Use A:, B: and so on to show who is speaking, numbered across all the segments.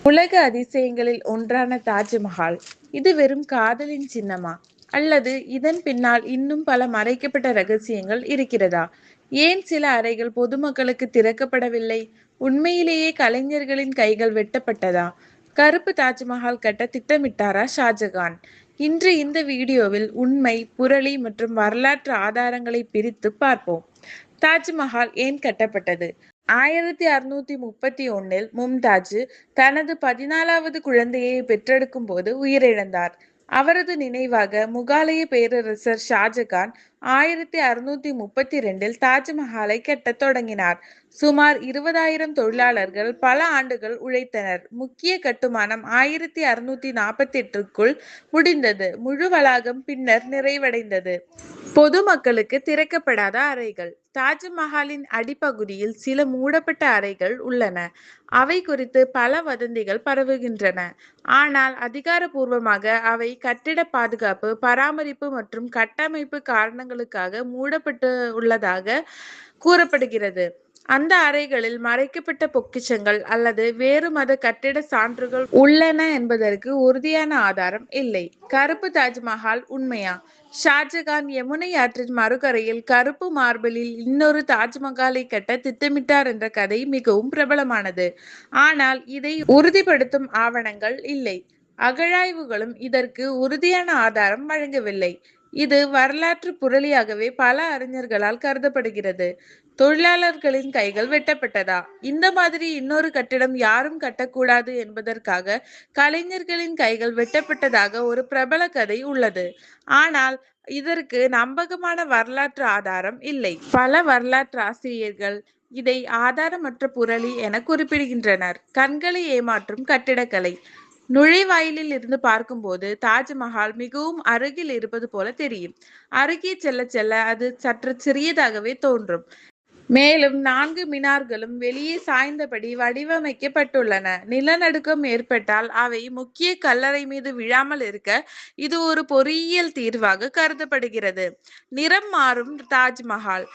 A: உலக அதிசயங்களில் ஒன்றான தாஜ்மஹால் இது வெறும் காதலின் சின்னமா, அல்லது இதன் பின்னால் இன்னும் பல மறைக்கப்பட்ட ரகசியங்கள் இருக்கிறதா? ஏன் சில அறைகள் பொதுமக்களுக்கு திறக்கப்படவில்லை? உண்மையிலேயே கலைஞர்களின் கைகள் வெட்டப்பட்டதா? கருப்பு தாஜ்மஹால் கட்ட திட்டமிட்டாரா ஷாஜகான்? இன்று இந்த வீடியோவில் உண்மை, புரளி மற்றும் வரலாற்று ஆதாரங்களை பிரித்து பார்ப்போம். தாஜ்மஹால் ஏன் கட்டப்பட்டது? 1631 மும்தாஜ் தனது 14வது குழந்தையை பெற்றெடுக்கும் போது உயிரிழந்தார். அவரது நினைவாக முகலாய பேரரசர் ஷாஜகான் 1632 தாஜ்மஹாலை கட்டத் தொடங்கினார். சுமார் 20,000 தொழிலாளர்கள் பல ஆண்டுகள் உழைத்தனர். முக்கிய கட்டுமானம் 1648க்குள் முடிந்தது. முழு வளாகம் பின்னர் நிறைவடைந்தது. பொதுமக்களுக்கு திறக்கப்படாத அறைகள். தாஜ்மஹாலின் அடிப்பகுதியில் சில மூடப்பட்ட அறைகள் உள்ளன. அவை குறித்து பல வதந்திகள் பரவுகின்றன. ஆனால் அதிகாரப்பூர்வமாக அவை கட்டிட பாதுகாப்பு, பராமரிப்பு மற்றும் கட்டமைப்பு காரணங்களுக்காக மூடப்பட்டு உள்ளதாக கூறப்படுகிறது. அந்த அறைகளில் மறைக்கப்பட்ட பொக்கிஷங்கள் அல்லது வேறு மத கட்டிட சான்றுகள் உள்ளன என்பதற்கு உறுதியான ஆதாரம் இல்லை. கருப்பு தாஜ்மஹால் உண்மையா? ஷாஜகான் யமுனை ஆற்றின் மறுகரையில் கருப்பு மார்பிளில் இன்னொரு தாஜ்மஹாலை கட்ட திட்டமிட்டார் என்ற கதை மிகவும் பிரபலமானது. ஆனால் இதை உறுதிப்படுத்தும் ஆவணங்கள் இல்லை. அகழாய்வுகளும் இதற்கு உறுதியான ஆதாரம் வழங்கவில்லை. இது வரலாற்று புரளியாகவே பல அறிஞர்களால் கருதப்படுகிறது. தொழிலாளர்களின் கைகள் வெட்டப்பட்டதா? இந்த மாதிரி இன்னொரு கட்டிடம் யாரும் கட்டக்கூடாது என்பதற்காக கலைஞர்களின் கைகள் வெட்டப்பட்டதாக ஒரு பிரபல கதை உள்ளது. ஆனால் இதற்கு நம்பகமான வரலாற்று ஆதாரம் இல்லை. பல வரலாற்று ஆசிரியர்கள் இதை ஆதாரமற்ற புரளி என குறிப்பிடுகின்றனர். கண்களை ஏமாற்றும் கட்டிடக்கலை. நுழைவாயிலில் இருந்து பார்க்கும்போது தாஜ்மஹால் மிகவும் அருகில் இருப்பது போல தெரியும். அருகே செல்ல செல்ல அது சற்று சிறியதாகவே தோன்றும். மேலும் 4 மினார்களும் வெளியே சாய்ந்தபடி வடிவமைக்கப்பட்டுள்ளன. நிலநடுக்கம் ஏற்பட்டால் அவை முக்கிய கல்லறை மீது விழாமல் இருக்க இது ஒரு பொறியியல் தீர்வாக கருதப்படுகிறது. நிறம் மாறும் தாஜ்மஹால்.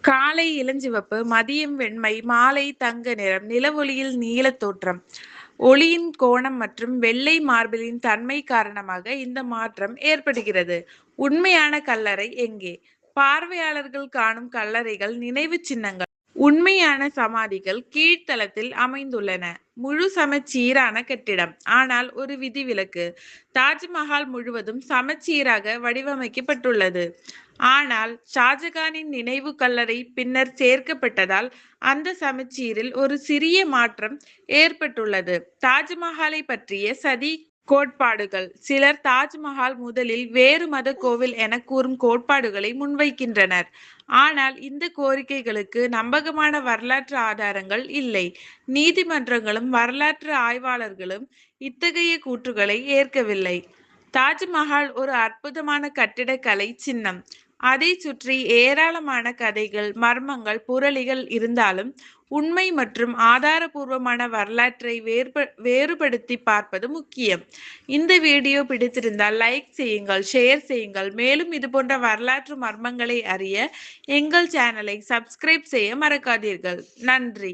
A: காலை இளஞ்சிவப்பு, மதியம் வெண்மை, மாலை தங்க நிறம், நிலவொளியில் நீல தோற்றம். ஒளியின் கோணம் மற்றும் வெள்ளை மார்பிளின் தன்மை காரணமாக இந்த மாற்றம் ஏற்படுகிறது. உண்மையான கல்லறை எங்கே? பார்வையாளர்கள் காணும் கல்லறைகள் நினைவு சின்னங்கள். உண்மையான சமாதிகள் கீழ்த்தளத்தில் அமைந்துள்ளன. முழு சமச்சீரான கட்டிடம். ஆனால் ஒரு விதிவிலக்கு. தாஜ்மஹால் முழுவதும் சமச்சீராக வடிவமைக்கப்பட்டுள்ளது. ஆனால் ஷாஜகானின் நினைவு கல்லறை பின்னர் சேர்க்கப்பட்டதால் அந்த சமச்சீரில் ஒரு சிறிய மாற்றம் ஏற்பட்டுள்ளது. தாஜ்மஹாலை பற்றிய சதி கோட்பாடுகள். சிலர் தாஜ்மஹால் முதலில் வேறு மத கோவில் என கூறும் கோட்பாடுகளை முன்வைக்கின்றனர். ஆனால் இந்த கோரிக்கைகளுக்கு நம்பகமான வரலாற்று ஆதாரங்கள் இல்லை. நீதிமன்றங்களும் வரலாற்று ஆய்வாளர்களும் இத்தகைய கூற்றுகளை ஏற்கவில்லை. தாஜ்மஹால் ஒரு அற்புதமான கட்டிடக்கலை சின்னம். அதை சுற்றி ஏராளமான கதைகள், மர்மங்கள், புரளிகள் இருந்தாலும் உண்மை மற்றும் ஆதாரபூர்வமான வரலாற்றை வேறுபடுத்தி பார்ப்பது முக்கியம். இந்த வீடியோ பிடித்திருந்தால் லைக் செய்யுங்கள், ஷேர் செய்யுங்கள். மேலும் இது போன்ற வரலாற்று மர்மங்களை அறிய எங்கள் சேனலை சப்ஸ்கிரைப் செய்ய மறக்காதீர்கள். நன்றி.